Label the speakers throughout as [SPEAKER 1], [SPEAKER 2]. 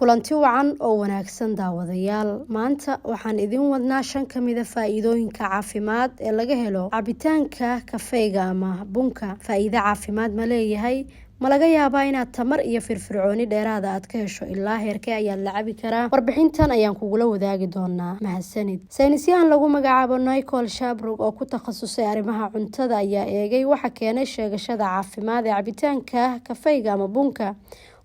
[SPEAKER 1] kulanti wacan oo wanaagsan daawadayaal. maanta waxaan idin wadnaa 5 kamid ah faa'iidooyinka caafimaad ee laga helo cabitaanka kafeega ama bunka. faa'iido caafimaad ma leeyahay? ma laga yaabaa inaad tamar iyo firfircooni dheeraad aad ka hesho ilaa heerkee ayaad la cabi karaa? warbixintan ayaan kugula wadaagi doonaa. mahadsanid. saynisyahan lagu magacaabo Nicole Shabrook oo ku takhasusay arrimaha cuntada ayaa eegay waxa keenay sheegashada caafimaad ee cabitaanka kafeega ama bunka.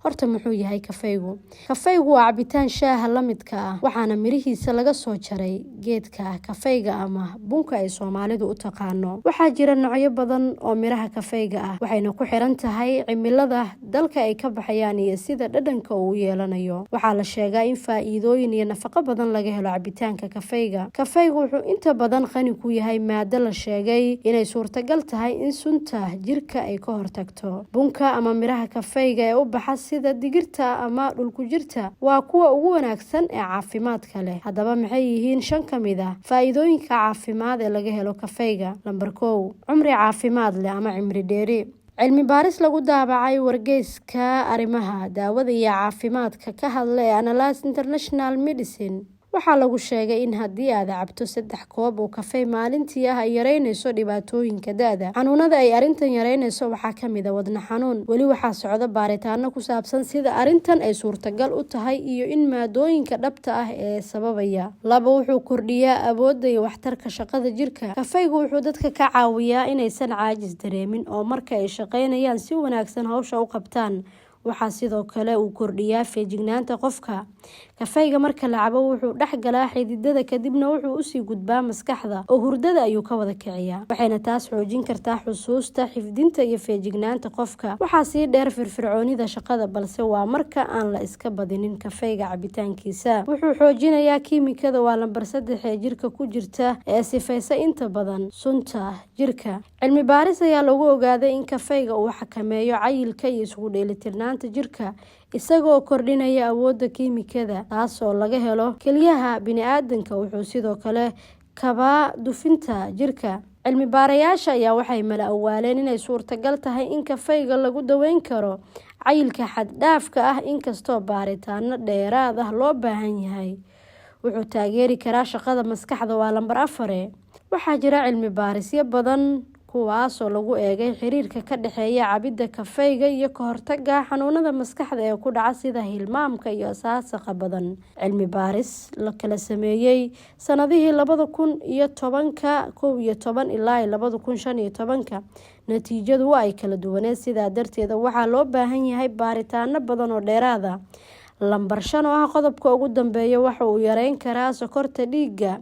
[SPEAKER 1] horta muxuu yahay kafeegu? kafeegu waa cabitaan shaaha la midka ah, waxaana mirihiisa laga soo jaray geedka kafeega ama bunka ay Soomaalidu u taqaano. waxaa jira noocyo badan oo miraha kafeega ah, waxayna ku xiran tahay cimilada dalka ay ka baxayaan iyo sida dhadhanka uu yeelanayo. waxaa la sheegaa in faa'iidooyin iyo nafaqo badan laga helo cabitaanka kafeega. kafeegu wuxuu inta badan qani ku yahay maado la sheegay inay suurtagal tahay in sunta jirka ay ka hortagto. bunka ama miraha kafeega ee u baxa sida digirta ama dhulku jirta waa kuwa ugu wanaagsan ee caafimaadka leh. haddaba maxay yihiin 5 kamid ah faa'iidooyinka caafimaad ee laga helo kafeega? Number 1, cumri caafimaad leh ama cimri dheeri. cilmi baaris lagu daabacay wargeyska arrimaha daawada iyo caafimaadka ka hadla ee Analysis International Medicine waxaa lagu sheegay in haddii aad cabto 3 koob oo kafee maalintii ah ay yareynayso dhibaatooyinka da'da. xanuunada ay arrintan yareynayso waxaa ka mid ah wadne xanuun. weli waxaa socda baaritaano ku saabsan sida arrintan ay suurtagal u tahay iyo in maadooyinka dhabta ah ee sababaya. 2, wuxuu kordhiyaa awoodda iyo waxtarka shaqada jirka. kafeegu wuxuu dadka ka caawiyaa inaysan caajis dareemin oo marka ay shaqaynayaan si wanaagsan hawsha u qabtaan. waxaa sidoo kale uu kordhiyaa feejignaanta qofka. kafeega marka la cabo wuxuu dhex galaa xididada kadibna wuxuu usii gudbaa maskaxda oo hurdada ayuu ka wada kiciyaa. waxayna taas xoojin kartaa xusuusta, xifdinta iyo feejignaanta qofka. waxaa sii dheer firfircoonida shaqada, balse waa marka aan la iska badinin kafeega cabitaankiisa. wuxuu xoojinayaa kiimikada waa lambar 3 ee jirka ku jirta ee sifaysa inta badan sunta jirka. cilmi baaris ayaa lagu ogaaday in kafeega uu xakameeyo cayilka iyo isku dheelitirnaanta jirka isagoo kordhinaya awoodda kiimikada taasoo laga helo kelyaha bini'aadanka. wuxuu sidoo kale kabaa dufinta jirka. cilmi baarayaasha ayaa waxay mala awaaleen inay suurtagal tahay in kafeega lagu daweyn karo cayilka xad dhaafka ah, inkastoo baaritaano dheeraad ah loo baahan yahay. wuxuu taageeri karaa shaqada maskaxda waa lambar 4. waxaa jira cilmi baarisyo badan kuwaasoo lagu eegay xiriirka ka dhexeeya cabidda kafeega iyo ka hortagga xanuunada maskaxda ee ku dhaca sida hilmaamka iyo asaasaqa badan. cilmi baaris la kala sameeyey sanadihii 2011 ilaa 2015 natiijadu waa ay kala duwaneed. sidaa darteed waxaa loo baahan yahay baaritaano badan oo dheeraad ah. lambar 5 oo ah qodobka ugu dambeeya waxa uu yareyn karaa sokorta dhiigga.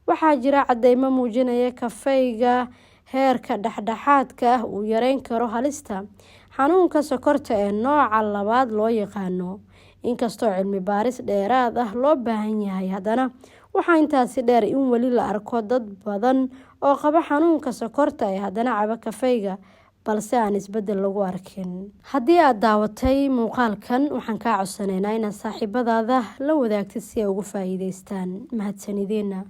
[SPEAKER 1] waxaa jira cadeymo muujinaya kafeega heerka dhexdhexaadka ah uu yareyn karo halista xanuunka sokorta ee nooca 2 loo yaqaano. inkastoo cilmi baaris dheeraad ah loo baahan yahay, haddana waxaa intaasi dheer in weli la arko dad badan oo qaba xanuunka sokorta ee haddana caba kafeega balse aan isbedel lagu arkin. haddii aad daawatay muuqaalkan, waxaan kaa codsanaynaa inaad saaxiibadaada la wadaagtid si ay uga faa'iidaystaan. mahadsanidina.